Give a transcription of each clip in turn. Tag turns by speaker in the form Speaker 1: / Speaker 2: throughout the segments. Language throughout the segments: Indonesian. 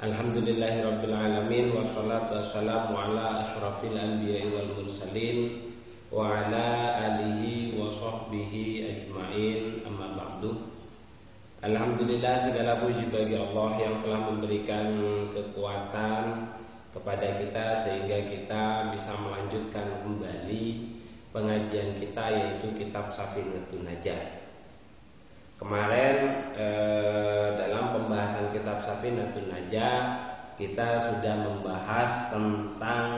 Speaker 1: Alhamdulillahirabbil alamin wassalatu wassalamu ala asyrafil anbiya'i wal mursalin wa ala alihi wa sahbihi ajmain, amma ba'du. Alhamdulillah, segala puji bagi Allah yang telah memberikan kekuatan kepada kita sehingga kita bisa melanjutkan kembali pengajian kita, yaitu kitab Safinatun Najah. Kemarin dalam pembahasan kitab Safinatun Najah kita sudah membahas tentang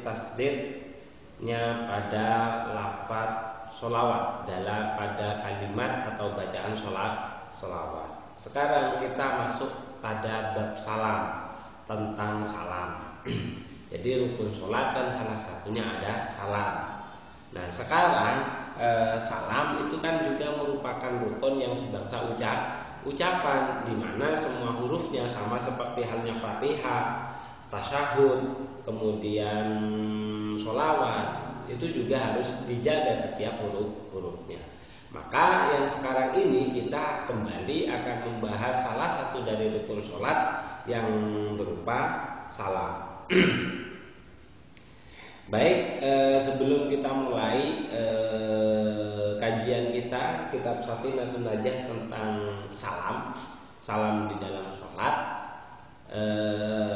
Speaker 1: tasdidnya pada lafaz sholawat pada kalimat atau bacaan sholawat. Sekarang kita masuk pada bab salam, tentang salam. Jadi rukun sholat kan salah satunya ada salam. Nah sekarang salam itu kan juga merupakan rukun yang sebangsa ucapan, di mana semua hurufnya sama seperti halnya Fatihah, tasyahud, kemudian sholawat, itu juga harus dijaga setiap hurufnya. Maka yang sekarang ini kita kembali akan membahas salah satu dari rukun sholat yang berupa salam. Baik, sebelum kita mulai kajian kita kitab Safinatun Najah tentang salam di dalam sholat,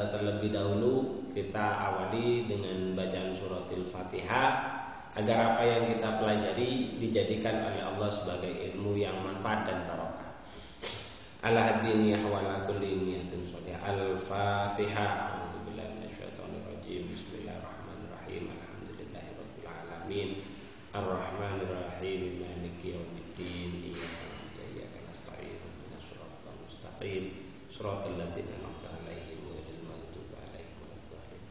Speaker 1: terlebih dahulu kita awali dengan bacaan suratil Fatihah, agar apa yang kita pelajari dijadikan oleh Allah sebagai ilmu yang manfaat dan barokah. Ala hadiniyah wa ala kulli niyatin sholih. Al-Fatihah. A'udzubillahi minasyaitonir rajim. Bismillahirrahmanirrahim. Alhamdulillahirabbil alamin. Ar-Rahmanir Rahim. Maliki yaumiddin. Iyyaka na'budu wa iyyaka nasta'in. Ihdinas siratal mustaqim. Shiratal ladzina an'amta 'alaihim ghairil maghdubi 'alaihim waladdallin.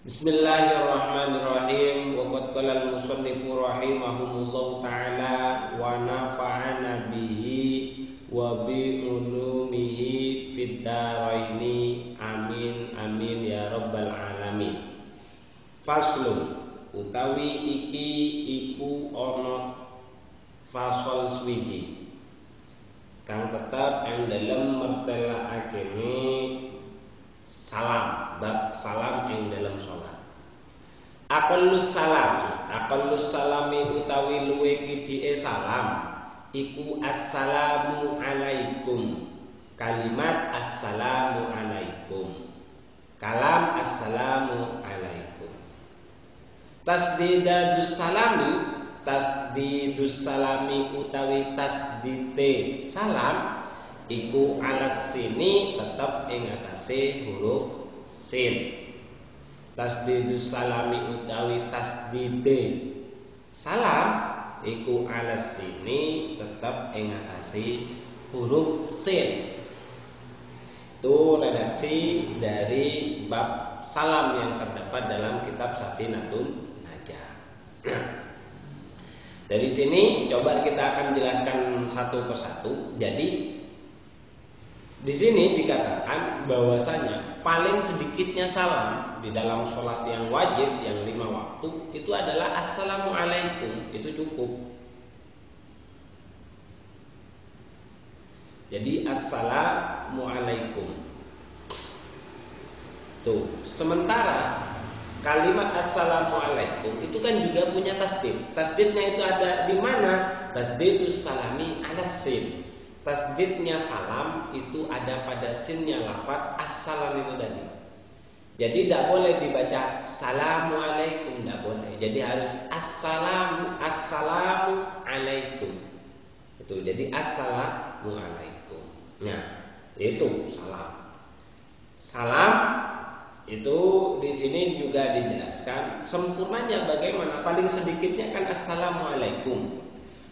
Speaker 1: Bismillahirrahmanirrahim. Wa qad qala al-musannifu rahimahumullahu ta'ala wa nafa'ana bihi wa bi ulumihi fid dharaini, amin amin ya rabbal alamin. Faslun, utawi iki iku ana fasal swiji kang tetap ing dalem mertelaakene salam, bab salam ing dalam sholat. Aqallus salami utawi luwe kidike salam iku assalamu alaikum. Kalimat assalamu alaikum, kalam assalamu alaikum. Tasdidus salami utawi tasdite salam iku alas sini tetap ing atase huruf sin. Tasdidus salami utawi tasdide salam iku alas sini tetap ing atase huruf sin. Itu redaksi dari bab salam yang terdapat dalam kitab Safinatun Najah. Dari sini coba kita akan jelaskan satu persatu. Jadi di sini dikatakan bahwasanya paling sedikitnya salam di dalam sholat yang wajib yang 5 waktu itu adalah assalamualaikum, itu cukup. Jadi assalamualaikum. Tuh, sementara kalimat assalamualaikum itu kan juga punya tasdid. Tasdidnya itu ada di mana? Tasdidus salami ala sin. Tasdidnya salam itu ada pada sinnya lafaz assalam itu tadi. Jadi tidak boleh dibaca assalamualaikum, tidak boleh. Jadi harus assalamu alaikum. Itu jadi assalamualaikum. Nah, itu salam. Salam itu di sini juga dijelaskan sempurnanya bagaimana. Paling sedikitnya kan assalamualaikum.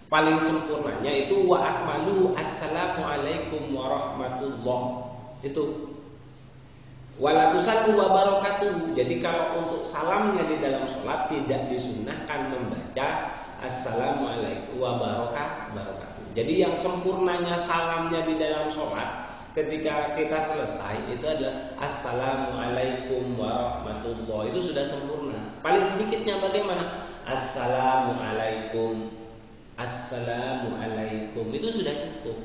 Speaker 1: Paling sempurnanya itu wa akmalu assalamualaikum warahmatullah. Itu walatusallu wa barakatuh. Jadi kalau untuk salamnya di dalam sholat tidak disunnahkan membaca assalamualaikum wa barakatuh. Jadi yang sempurnanya salamnya di dalam sholat ketika kita selesai itu adalah assalamualaikum warahmatullah. Itu sudah sempurna. Paling sedikitnya bagaimana? Assalamualaikum. Assalamualaikum itu sudah cukup.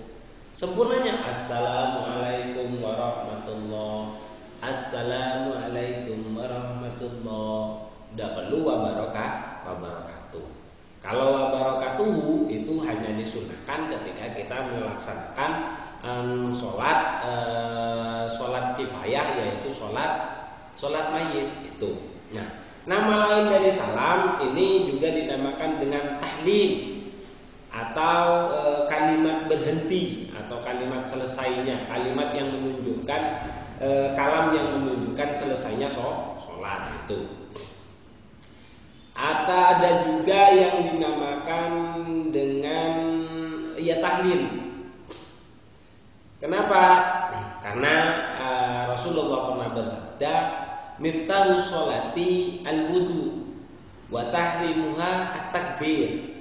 Speaker 1: Sempurnanya Assalamualaikum warahmatullah, Assalamualaikum warahmatullah. Tidak perlu wabarakatuh. Kalau wabarakatuh itu hanya disunahkan ketika kita melaksanakan sholat kifayah, yaitu sholat mayit itu. Nah, nama lain dari salam ini juga dinamakan dengan tahlil atau kalimat berhenti atau kalimat selesainya, kalimat yang menunjukkan kalam yang menunjukkan selesainya sholat itu. Atau ada juga yang dinamakan dengan tahlil. Kenapa? Karena Rasulullah pernah bersabda, miftahus sholati al-wudu wa tahrimuha at-takbir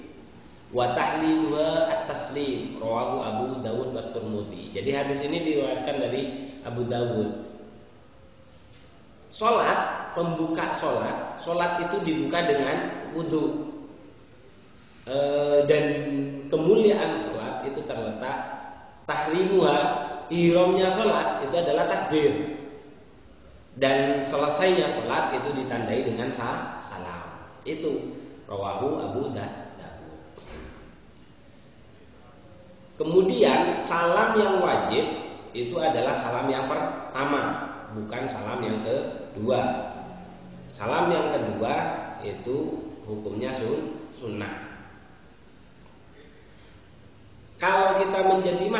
Speaker 1: wa tahliluha at-taslim, rawahu Abu Dawud wa Tirmidzi. Jadi hadis ini diriwayatkan dari Abu Dawud. Pembuka sholat itu dibuka dengan wudu, dan kemuliaan sholat itu terletak tahrimuha, ihramnya sholat itu adalah takbir, dan selesainya sholat itu ditandai dengan salam. Itu rawahu Abu Dawud. Kemudian salam yang wajib itu adalah salam yang pertama, bukan salam yang kedua. Salam yang kedua itu hukumnya sunnah. Kalau kita menjadi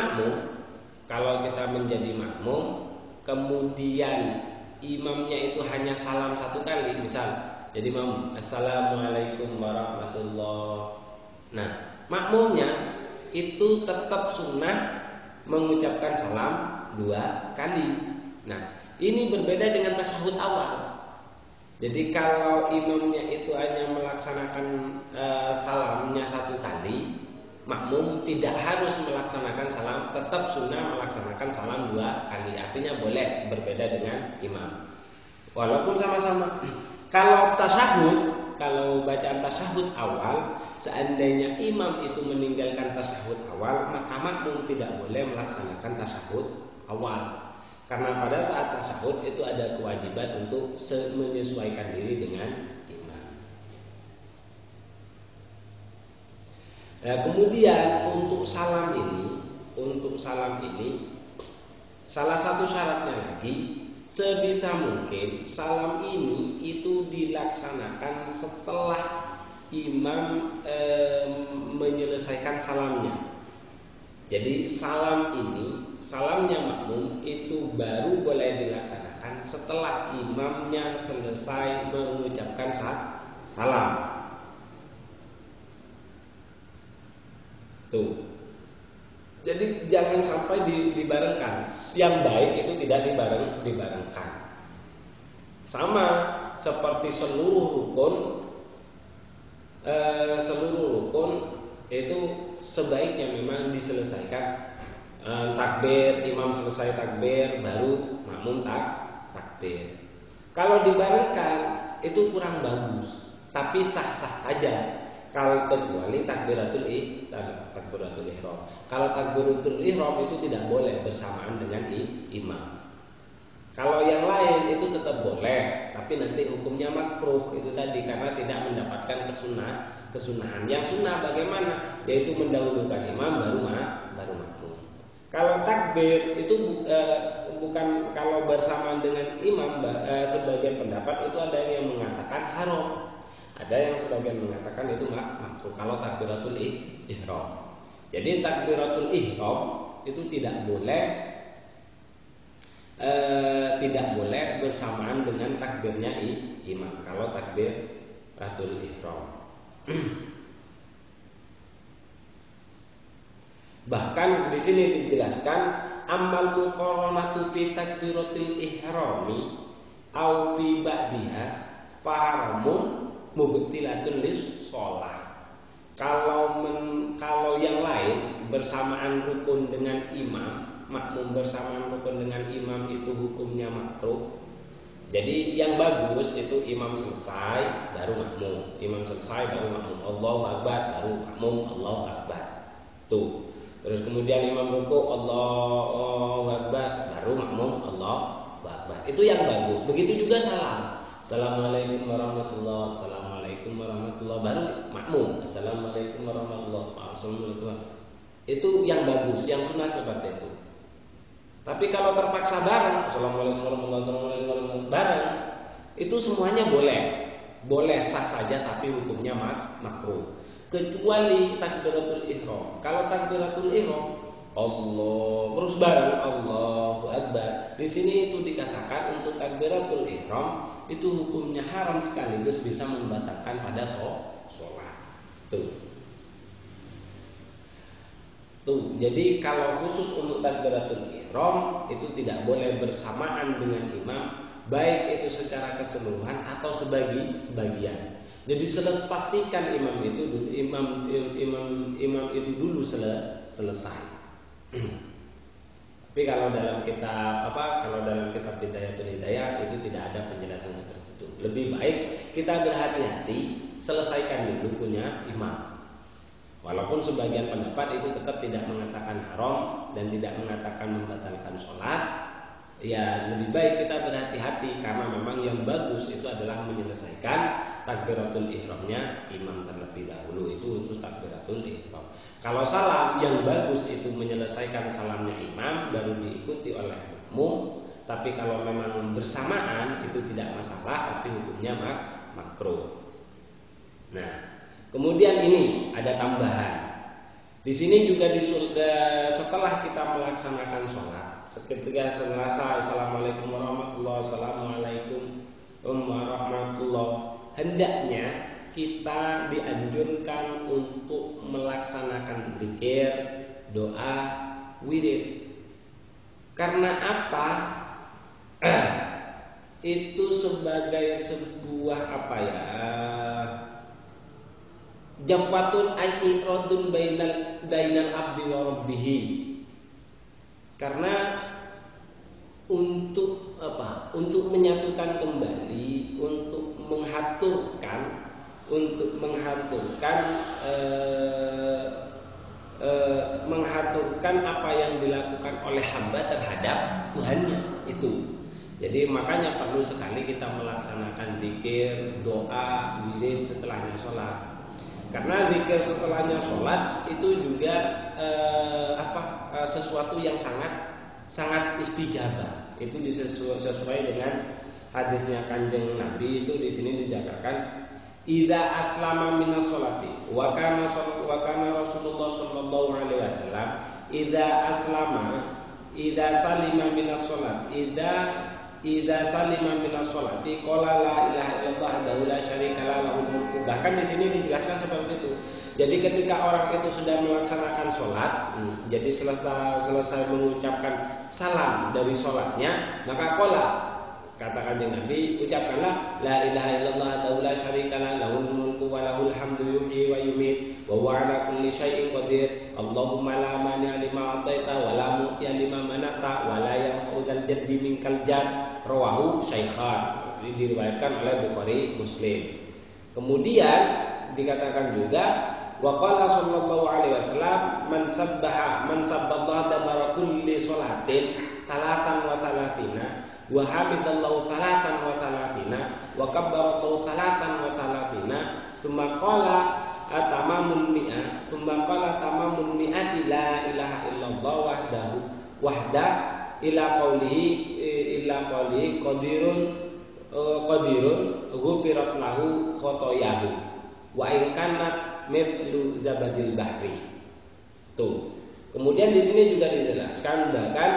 Speaker 1: makmum, kemudian imamnya itu hanya salam satu kali, misal jadi imam Assalamualaikum warahmatullah. Nah, makmumnya itu tetap sunnah mengucapkan salam 2 kali. Nah, ini berbeda dengan tasyahud awal. Jadi kalau imamnya itu hanya melaksanakan salamnya 1 kali, makmum tidak harus melaksanakan salam, tetap sunnah melaksanakan salam 2 kali. Artinya boleh berbeda dengan imam, walaupun sama-sama. Kalau bacaan tasyahud awal, seandainya imam itu meninggalkan tasyahud awal, maka makmum tidak boleh melaksanakan tasyahud awal. Karena pada saat tasyahud itu ada kewajiban untuk menyesuaikan diri dengan imam. Nah, kemudian untuk salam ini salah satu syaratnya lagi, sebisa mungkin salam ini itu dilaksanakan setelah imam menyelesaikan salamnya. Jadi salamnya makmum itu baru boleh dilaksanakan setelah imamnya selesai mengucapkan salam. Tuh. Jadi jangan sampai dibarengkan. Yang baik itu tidak dibarengkan. Sama seperti seluruh rukun itu sebaiknya memang diselesaikan takbir, imam selesai takbir baru makmum takbir. Kalau dibarengkan itu kurang bagus, tapi sah-sah aja. Kalau kecuali takbiratul ihram. Kalau takbiratul ihram itu tidak boleh bersamaan dengan imam. Kalau yang lain itu tetap boleh, tapi nanti hukumnya makruh itu tadi, karena tidak mendapatkan kesunahan. Yang sunnah bagaimana? Yaitu mendahulukan imam baru makmum. Kalau takbir itu bukan kalau bersamaan dengan imam, sebagian pendapat itu ada yang mengatakan haram. Ada yang sebagian mengatakan itu makruh kalau takbiratul ihram. Jadi takbiratul ihram itu tidak boleh bersamaan dengan takbirnya imam kalau takbiratul ihram. Bahkan di sini dijelaskan amal muqaranatu fi takbiratul ihrami au fi ba'diha faharamun mubtilatun lis sholat. Kalau yang lain bersamaan rukun dengan imam, makmum bersamaan rukun dengan imam itu hukumnya makruh. Jadi yang bagus itu imam selesai baru makmum, imam selesai baru makmum, Allahu Akbar baru makmum, Allahu Akbar. Tuh. Terus kemudian imam ruku Allahu Akbar, baru makmum Allahu Akbar. Itu yang bagus. Begitu juga salam. Assalamualaikum warahmatullahi, assalamualaikum warahmatullahi, baru makmum assalamualaikum warahmatullahi, assalamualaikum. Itu yang bagus, yang sunnah seperti itu. Tapi kalau terpaksa bareng, assalamualaikum warahmatullahi bareng, itu semuanya boleh sah saja, tapi hukumnya makruh. Kecuali takbiratul ihram. Kalau takbiratul ihram Allah terus bareng Allahu Akbar. Di sini itu dikatakan untuk takbiratul ihram itu hukumnya haram sekaligus bisa membatalkan pada sholat. Tuh. Jadi kalau khusus untuk takbiratul ihram itu tidak boleh bersamaan dengan imam, baik itu secara keseluruhan atau sebagian. Jadi pastikan imam itu dulu selesai. Tapi kalau dalam kitab Bidayatul Hidayah itu tidak ada penjelasan seperti itu. Lebih baik kita berhati-hati, selesaikan dulu punya imam. Walaupun sebagian pendapat itu tetap tidak mengatakan haram dan tidak mengatakan membatalkan sholat, ya lebih baik kita berhati-hati karena memang yang bagus itu adalah menyelesaikan takbiratul ihramnya imam terlebih dahulu. Itu untuk takbiratul ihram. Kalau salam yang bagus itu menyelesaikan salamnya imam baru diikuti oleh makmum. Tapi kalau memang bersamaan itu tidak masalah, tapi hukumnya makruh. Nah, kemudian ini ada tambahan. Di sini juga setelah kita melaksanakan sholat, ketika selesai assalamualaikum warahmatullahi, assalamualaikum warahmatullahi, hendaknya kita dianjurkan untuk melaksanakan zikir, doa, wirid. Karena apa? Itu sebagai sebuah jafatun al-iradun bainal abdi wa rabbih. Karena untuk menyatukan kembali, untuk menghaturkan apa yang dilakukan oleh hamba terhadap Tuhannya itu. Jadi makanya perlu sekali kita melaksanakan zikir, doa, wirid setelahnya sholat. Karena zikir setelahnya sholat itu juga sesuatu yang sangat istijabah. Itu sesuai dengan hadisnya Kanjeng Nabi itu di sini dijabarkan idza aslama minas sholati wa kana Rasulullah sallallahu alaihi wasallam idza salima minas sholat idza salima minas sholati qala la ilaha illallah la syarika lahul mulku. Bahkan di sini dijelaskan seperti itu. Jadi ketika orang itu sudah melaksanakan sholat, jadi selesai mengucapkan salam dari sholatnya, maka qala, kata Kanjeng Nabi, ucapkanlah la ilaha illallah la syarika lahul mulku wa lahul hamdu yuhyi wa yumiit wa huwa ala kulli syai'in qadir. Allahumma la mani'a lima ataita wa la mu'tiya lima mana'ta wa la yanfa'u dzal jaddi minkal jadd. Rawahu Syaikhan. Ini diriwayatkan oleh Bukhari Muslim. Kemudian dikatakan juga wa qala sallallahu alaihi wasallam man sabbaha dabara kulli sholatin talatan wa talatina wa hamidallahu salatan wa talatina wa kabbarallahu salatan wa talatina tsumma qala tamamul mi'ati la ilaha illallah wahda ila qaulihi qadirun ghufirat lahu khotoyahu wa in kanat mithlu zabadil bahri. Tuh. Kemudian di sini juga dijelaskan bahkan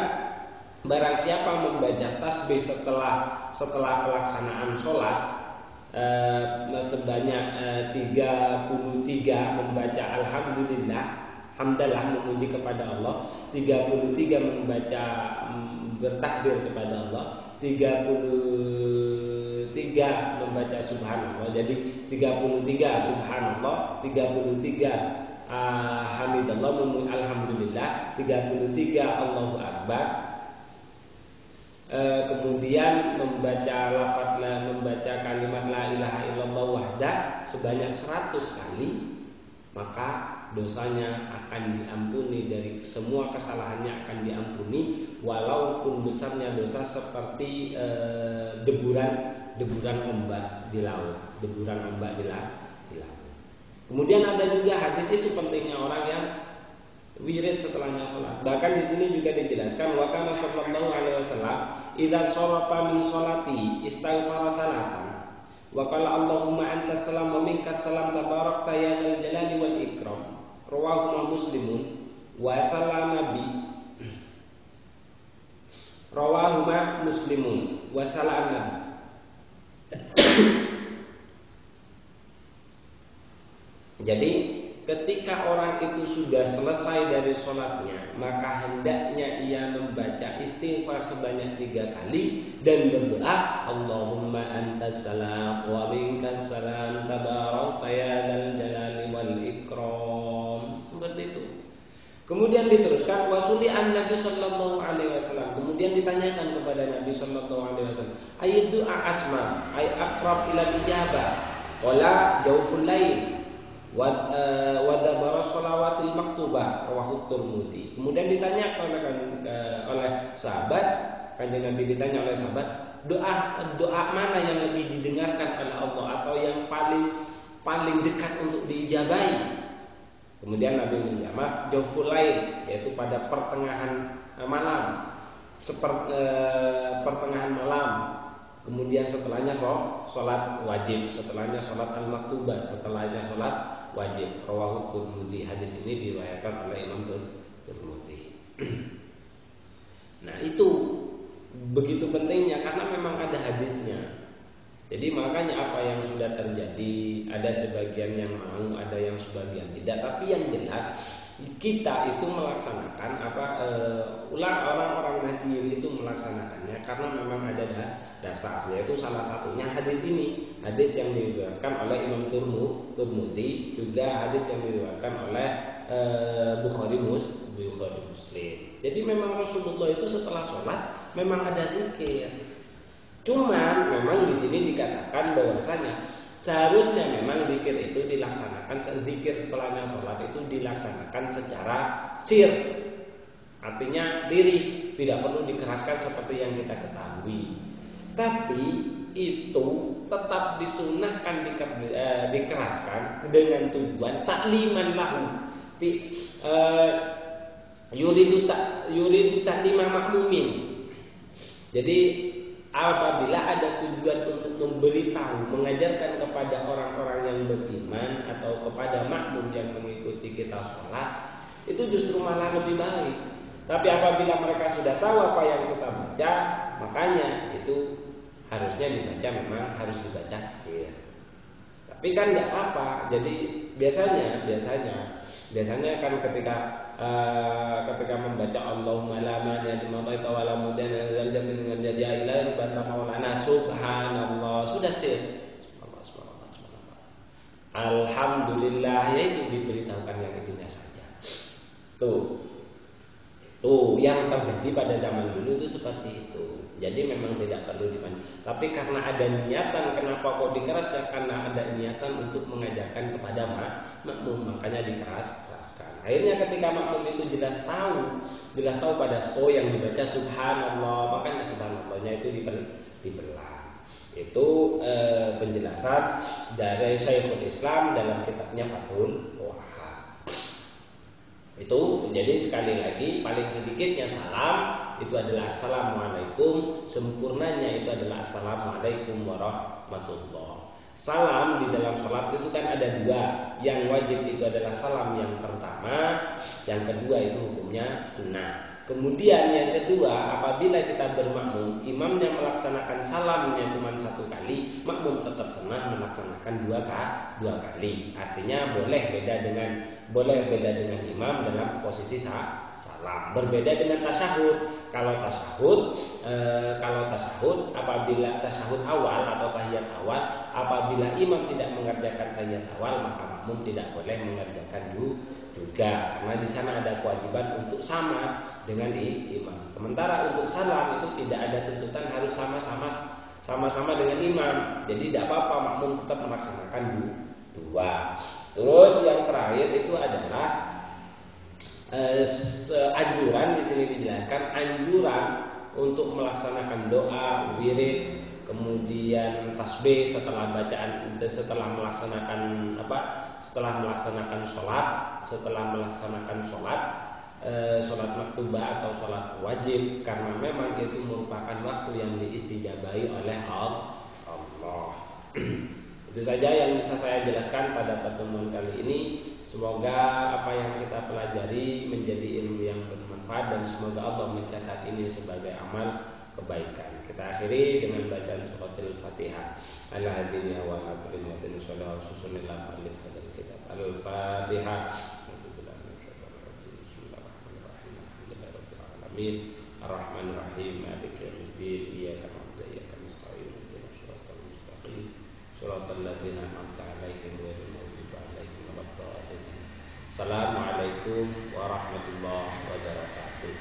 Speaker 1: barang siapa membaca tasbih setelah pelaksanaan sholat sebanyak 33 membaca alhamdulillah, hamdalah memuji kepada Allah, 33 membaca bertakbir kepada Allah, 33 membaca subhanallah. Jadi 33 subhanallah, 33 hamidallah, alhamdulillah, 33 Allahu akbar. Kemudian membaca kalimat la ilaha illallah wahda sebanyak 100 kali, maka dosanya akan diampuni, dari semua kesalahannya akan diampuni, walaupun besarnya dosa seperti deburan ombak di laut, Kemudian ada juga hadis, itu pentingnya orang yang wirid setelahnya sholat. Bahkan di sini juga dijelaskan, wa kana sallallahu alaihi wasallam idza sharafa min sholati istaghfara thalathan wa qala Allahumma antas salam wa minkas salam tabarakta ya dzal jalali wal ikram. Rawahu Muslimun wa sallama bi rawahu Muslimun wa sallama. Jadi ketika orang itu sudah selesai dari sholatnya, maka hendaknya ia membaca istighfar sebanyak 3 kali dan berdoa, Allahumma antas salam wa minkas salam tabarakta ya dzal jalali wal ikram. Seperti itu. Kemudian diteruskan wasuli'an Nabi sallallahu alaihi wasallam. Kemudian ditanyakan kepada Nabi sallallahu alaihi wasallam, ayat doa asma, ay aqrab ila ijabah, wala jawful lail wadabara sholawatil maktubah, rawahu Tirmidzi. Kemudian ditanya oleh sahabat, Kanjeng Nabi ditanya oleh sahabat, doa mana yang lebih didengarkan oleh Allah atau yang paling dekat untuk diijabahi? Kemudian Nabi menjawab, jawful lail, yaitu pada pertengahan malam, pertengahan malam. Kemudian setelahnya sholat wajib, setelahnya sholat al-maktubah, setelahnya sholat wajib. Rawahu Tirmidzi. Hadis ini diriwayatkan oleh Imam Tirmidzi. Nah, itu begitu pentingnya karena memang ada hadisnya. Jadi makanya apa yang sudah terjadi, ada sebagian yang mau, ada yang sebagian tidak. Tapi yang jelas kita itu melaksanakan orang-orang Nahdien itu melaksanakannya karena memang ada dasar, yaitu salah satunya hadis ini, hadis yang diriwayatkan oleh Imam Tirmidzi, juga hadis yang diriwayatkan oleh Bukhari Muslim. Jadi memang Rasulullah itu setelah sholat memang ada zikir. Cuman memang di sini dikatakan bahwasanya seharusnya memang zikir itu dilaksanakan, zikir setelahnya sholat itu dilaksanakan secara sir, artinya diri, tidak perlu dikeraskan seperti yang kita ketahui. Tapi itu tetap disunahkan dikeraskan dengan tujuan takliman lahu, yuridu taklima makmumin. Jadi apabila ada tujuan untuk memberitahu, mengajarkan kepada orang-orang yang beriman atau kepada makmum yang mengikuti kita sholat, itu justru malah lebih baik. Tapi apabila mereka sudah tahu apa yang kita baca, makanya itu harusnya dibaca, memang harus dibaca sir. Tapi kan nggak apa-apa. Jadi biasanya kan ketika membaca Allahumma la mani'a lima a'taita wa la mudhi'a lil jamil dengan jadi ilahi banta maulana subhanallah, sudah sir. Subhanallah. Alhamdulillah, yaitu diberitahukan yang itunya saja. Tuh yang terjadi pada zaman dulu itu seperti itu. Jadi memang tidak perlu dipanjang. Tapi karena ada niatan, kenapa kok dikeraskan? Karena ada niatan untuk mengajarkan kepada makmum, makanya dikeraskan. Akhirnya ketika makmum itu jelas tahu pada yang dibaca subhanallah, makanya subhanallahnya itu dibelah. Itu penjelasan dari Syekhul Islam dalam kitabnya Fathul Wahhab. Itu jadi sekali lagi paling sedikitnya salam itu adalah assalamualaikum, sempurnanya itu adalah assalamualaikum warahmatullah. Salam di dalam sholat itu kan ada 2. Yang wajib itu adalah salam yang pertama, yang kedua itu hukumnya sunnah. Kemudian yang kedua, apabila kita bermakmum, imamnya melaksanakan salamnya cuma 1 kali, makmum tetap sunnah melaksanakan 2 kali. Artinya boleh beda dengan imam dalam posisi salam. Berbeda dengan tasyahud. Kalau tasyahud apabila tasyahud awal atau tahiyat awal, apabila imam tidak mengerjakan tahiyat awal, maka makmum tidak boleh mengerjakan juga, karena di sana ada kewajiban untuk sama dengan imam. Sementara untuk salam itu tidak ada tuntutan harus sama-sama dengan imam. Jadi tidak apa-apa, makmum tetap melaksanakan 2. Terus yang terakhir itu adalah anjuran, di sini dijelaskan anjuran untuk melaksanakan doa, wirid, kemudian tasbih setelah bacaan, setelah melaksanakan sholat maktubah atau sholat wajib, karena memang itu merupakan waktu yang diistijabahi oleh Allah. Itu saja yang bisa saya jelaskan pada pertemuan kali ini. Semoga apa yang kita pelajari menjadi ilmu yang bermanfaat dan semoga Allah mencatat ini sebagai amal kebaikan. Kita akhiri dengan bacaan surat Al-Fatihah. Al-Fatihah. Ar-Rahmanir-Rahim. Maliki yaumiddin. Iyyaka na'budu wa iyyaka nasta'in. Ihdinas siratal mustaqim. Shiratal ladzina an'amta 'alaihim ghairil maghdubi 'alaihim waladdallin. Assalamualaikum warahmatullahi wabarakatuh.